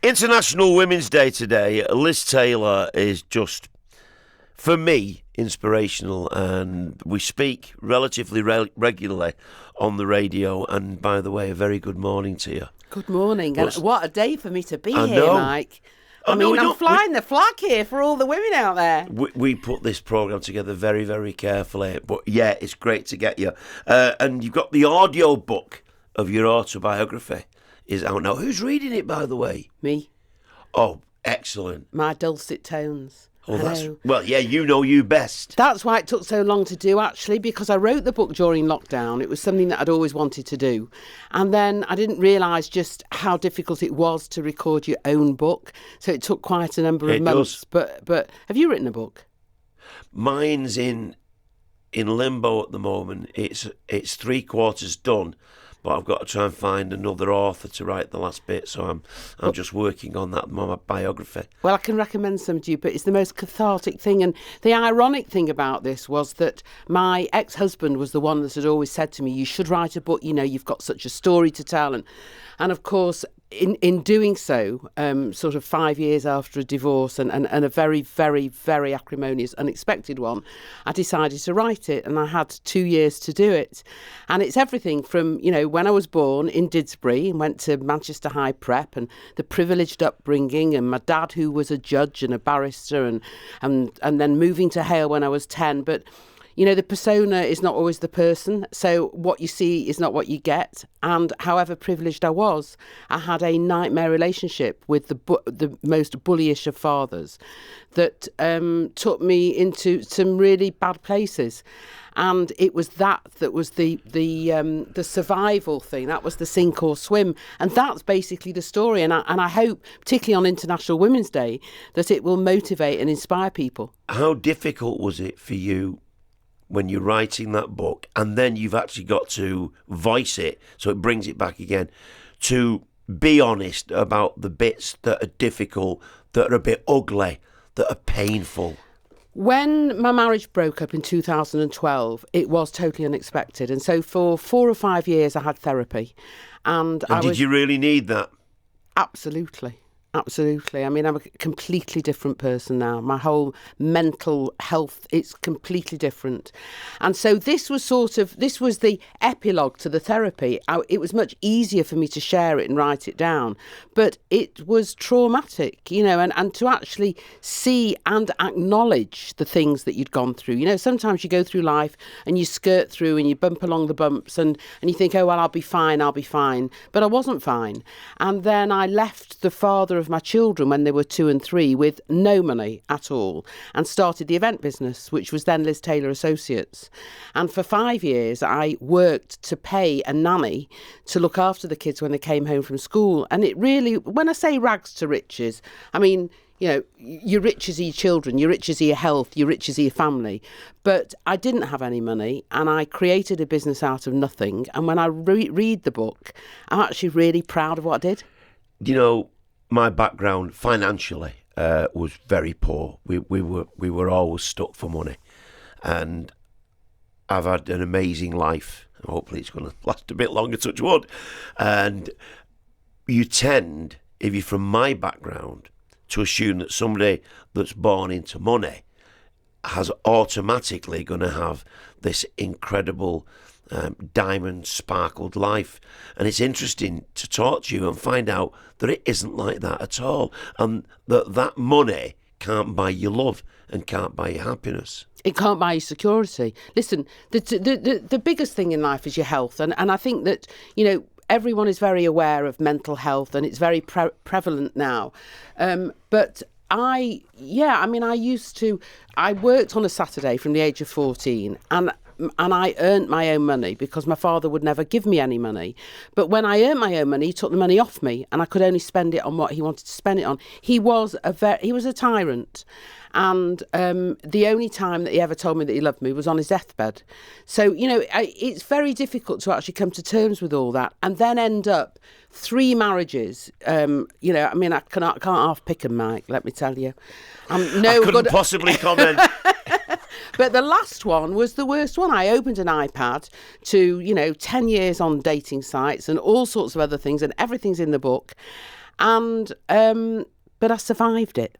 International Women's Day today. Liz Taylor is just, for me, inspirational, and we speak relatively regularly on the radio. And by the way, a very good morning to you. Good morning. And what a day for me to be here, know. Mike. I'm flying the flag here for all the women out there. We put this programme together very, very carefully. But yeah, it's great to get you. And you've got the audio book of your autobiography is out now. Who's reading it, by the way? Me. Oh, excellent. My dulcet tones. Oh, you know you best. That's why it took so long to do, actually, because I wrote the book during lockdown. It was something that I'd always wanted to do. And then I didn't realise just how difficult it was to record your own book. So it took quite a number of months. But have you written a book? Mine's in limbo at the moment. It's 3/4 done. But I've got to try and find another author to write the last bit, so I'm just working on that, my biography. Well, I can recommend some to you, but it's the most cathartic thing. And the ironic thing about this was that my ex-husband was the one that had always said to me, you should write a book, you know, you've got such a story to tell. And of course, in doing so, sort of 5 years after a divorce and a very, very, very acrimonious, unexpected one, I decided to write it, and I had 2 years to do it. And it's everything from, you know, when I was born in Didsbury and went to Manchester High Prep, and the privileged upbringing, and my dad who was a judge and a barrister, and then moving to Hale when I was 10. But you know, the persona is not always the person, so what you see is not what you get. And however privileged I was, I had a nightmare relationship with the most bullyish of fathers that took me into some really bad places. And it was that was the survival thing. That was the sink or swim. And that's basically the story. And I hope, particularly on International Women's Day, that it will motivate and inspire people. How difficult was it for you when you're writing that book, and then you've actually got to voice it, so it brings it back again, to be honest about the bits that are difficult, that are a bit ugly, that are painful? When my marriage broke up in 2012, it was totally unexpected. And so for 4 or 5 years, I had therapy. And did you really need that? Absolutely. Absolutely. I mean, I'm a completely different person now. My whole mental health, it's completely different. And so this was the epilogue to the therapy. It was much easier for me to share it and write it down. But it was traumatic, you know, and to actually see and acknowledge the things that you'd gone through. You know, sometimes you go through life and you skirt through and you bump along the bumps and you think, oh, well, I'll be fine. But I wasn't fine. And then I left the father of my children when they were 2 and 3 with no money at all, and started the event business, which was then Liz Taylor Associates. And for 5 years I worked to pay a nanny to look after the kids when they came home from school. And it really, when I say rags to riches, I mean, you know, your riches are your children, your riches are your health, your riches are your family. But I didn't have any money, and I created a business out of nothing. And when I read the book, I'm actually really proud of what I did. You know, my background financially was very poor. We were always stuck for money, and I've had an amazing life. Hopefully, it's going to last a bit longer, touch wood. And you tend, if you're from my background, to assume that somebody that's born into money has automatically going to have this incredible diamond sparkled life. And it's interesting to talk to you and find out that it isn't like that at all, and that money can't buy you love and can't buy you happiness. It can't buy you security. Listen, the biggest thing in life is your health, and I think that, you know, everyone is very aware of mental health, and it's very prevalent now. But I worked on a Saturday from the age of 14, and I earned my own money because my father would never give me any money. But when I earned my own money, he took the money off me, and I could only spend it on what he wanted to spend it on. He was a tyrant. And the only time that he ever told me that he loved me was on his deathbed. So, you know, it's very difficult to actually come to terms with all that and then end up 3 marriages. You know, I mean, I can't half pick them, Mike, let me tell you. I couldn't possibly comment. But the last one was the worst one. I opened an iPad to, 10 years on dating sites and all sorts of other things, and everything's in the book. And but I survived it.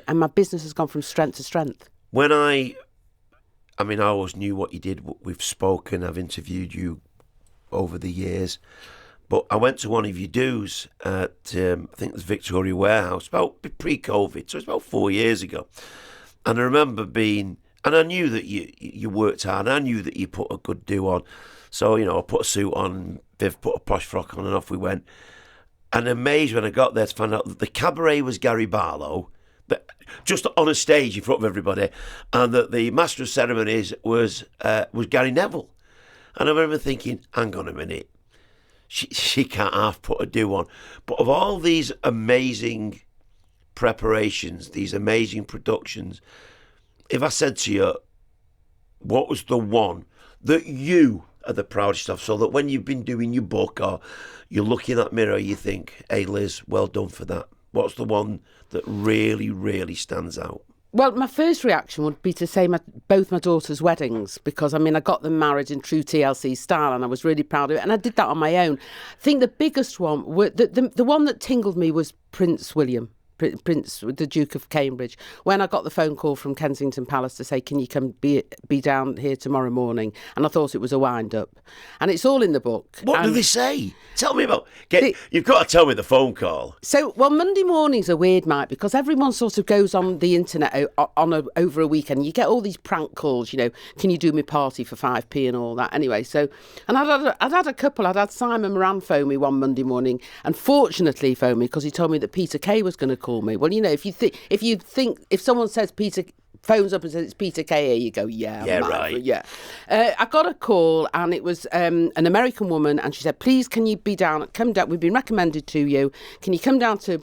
And my business has gone from strength to strength. When I always knew what you did. We've spoken, I've interviewed you over the years. But I went to one of your do's at, I think it was Victoria Warehouse, about pre-COVID, so it's about 4 years ago. And I remember and I knew that you worked hard, I knew that you put a good do on. So, I put a suit on, Viv put a posh frock on, and off we went. And amazed when I got there to find out that the cabaret was Gary Barlow, just on a stage in front of everybody, and that the master of ceremonies was Gary Neville. And I remember thinking, hang on a minute, she can't half put a do on. But of all these amazing preparations, these amazing productions, if I said to you, what was the one that you are the proudest of, so that when you've been doing your book or you're looking at that mirror, you think, hey Liz, well done for that? What's the one that really, really stands out? Well, my first reaction would be to say both my daughters' weddings, because, I got them married in true TLC style and I was really proud of it. And I did that on my own. I think the biggest one, the one that tingled me was Prince William. The Duke of Cambridge, when I got the phone call from Kensington Palace to say, can you come be down here tomorrow morning? And I thought it was a wind-up. And it's all in the book. What do they say? Tell me about... You've got to tell me the phone call. So, Monday mornings are weird, Mike, because everyone sort of goes on the internet over a weekend. You get all these prank calls, can you do me party for 5p and all that? Anyway, so... And I'd had a couple. I'd had Simon Moran phone me one Monday morning, and fortunately phone me because he told me that Peter Kay was going to call me. Well, if someone says Peter phones up and says it's Peter Kay here, you go, yeah, right. Yeah. I got a call and it was an American woman, and she said, please, can you come down, we've been recommended to you, can you come down to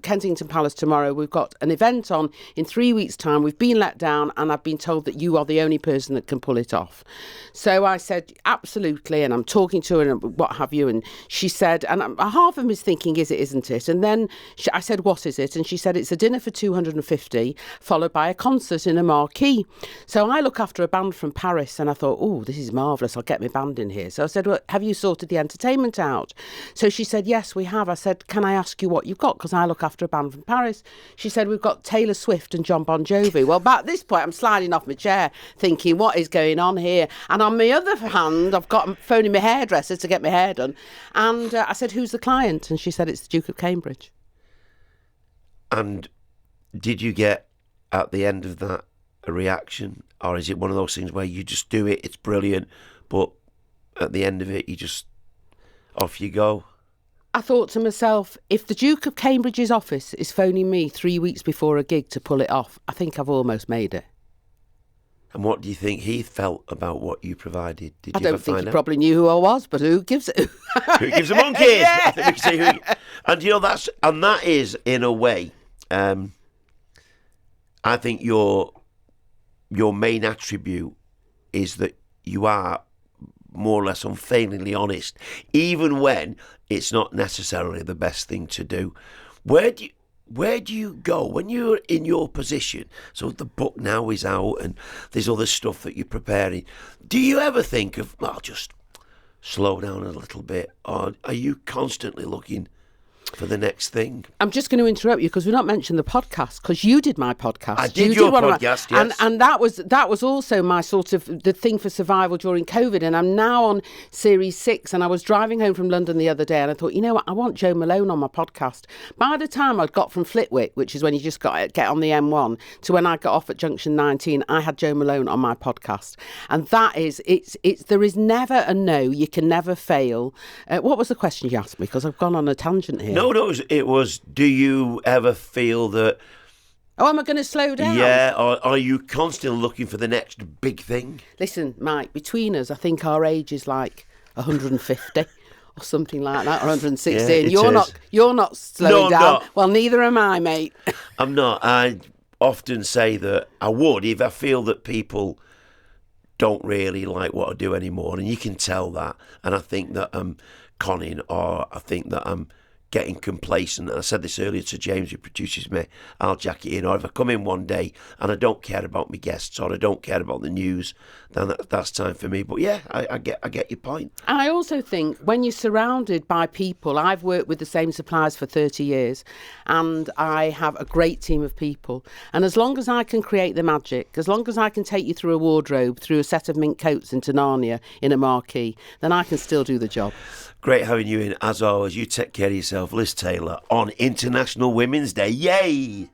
Kensington Palace tomorrow? We've got an event on in 3 weeks' time. We've been let down and I've been told that you are the only person that can pull it off. So I said, absolutely, and I'm talking to her and what have you, and she said, and half of me is thinking, is it, isn't it? And then I said, what is it? And she said, it's a dinner for 250 followed by a concert in a marquee. So I look after a band from Paris, and I thought, oh, this is marvellous, I'll get my band in here. So I said, well, have you sorted the entertainment out? So she said, yes, we have. I said, can I ask you what you've got? Because I look after a band from Paris. She said, we've got Taylor Swift and John Bon Jovi. Well, at this point, I'm sliding off my chair thinking, what is going on here? And on my other hand, I've got phoning my hairdresser to get my hair done. And I said, who's the client? And she said, it's the Duke of Cambridge. And did you get, at the end of that, a reaction? Or is it one of those things where you just do it, it's brilliant, but at the end of it, you just, off you go? I thought to myself, if the Duke of Cambridge's office is phoning me 3 weeks before a gig to pull it off, I think I've almost made it. And what do you think he felt about what you provided? I don't think he probably knew who I was, but who gives it? Who gives a monkey? Yeah. I think we can say and that is, in a way, I think your main attribute is that you are more or less unfailingly honest, even when it's not necessarily the best thing to do. Where do you go when you're in your position? So the book now is out and there's other stuff that you're preparing. Do you ever think of, well, just slow down a little bit? Or are you constantly looking for the next thing? I'm just going to interrupt you because we've not mentioned the podcast, because you did my podcast. I did your podcast, yes. And that was also my sort of the thing for survival during COVID. And I'm now on series 6, and I was driving home from London the other day and I thought, you know what, I want Joe Malone on my podcast. By the time I'd got from Flitwick, which is when you just get on the M1, to when I got off at Junction 19, I had Joe Malone on my podcast. And that is, there is never a no, you can never fail. What was the question you asked me? Because I've gone on a tangent here. No, it was, do you ever feel that... Oh, am I going to slow down? Yeah, or are you constantly looking for the next big thing? Listen, Mike, between us, I think our age is like 150 or something like that, or 160. Yeah, and you're not slowing down. Not. Well, neither am I, mate. I'm not. I often say that I would if I feel that people don't really like what I do anymore, and you can tell that. And I think that I'm conning, or I think that I'm getting complacent. And I said this earlier to James, who produces me, I'll jack it in. Or if I come in one day and I don't care about my guests or I don't care about the news, then that's time for me. But yeah, I get your point. And I also think when you're surrounded by people, I've worked with the same suppliers for 30 years and I have a great team of people. And as long as I can create the magic, as long as I can take you through a wardrobe, through a set of mink coats into Narnia in a marquee, then I can still do the job. Great having you in, as always. You take care of yourself. Liz Taylor on International Women's Day. Yay!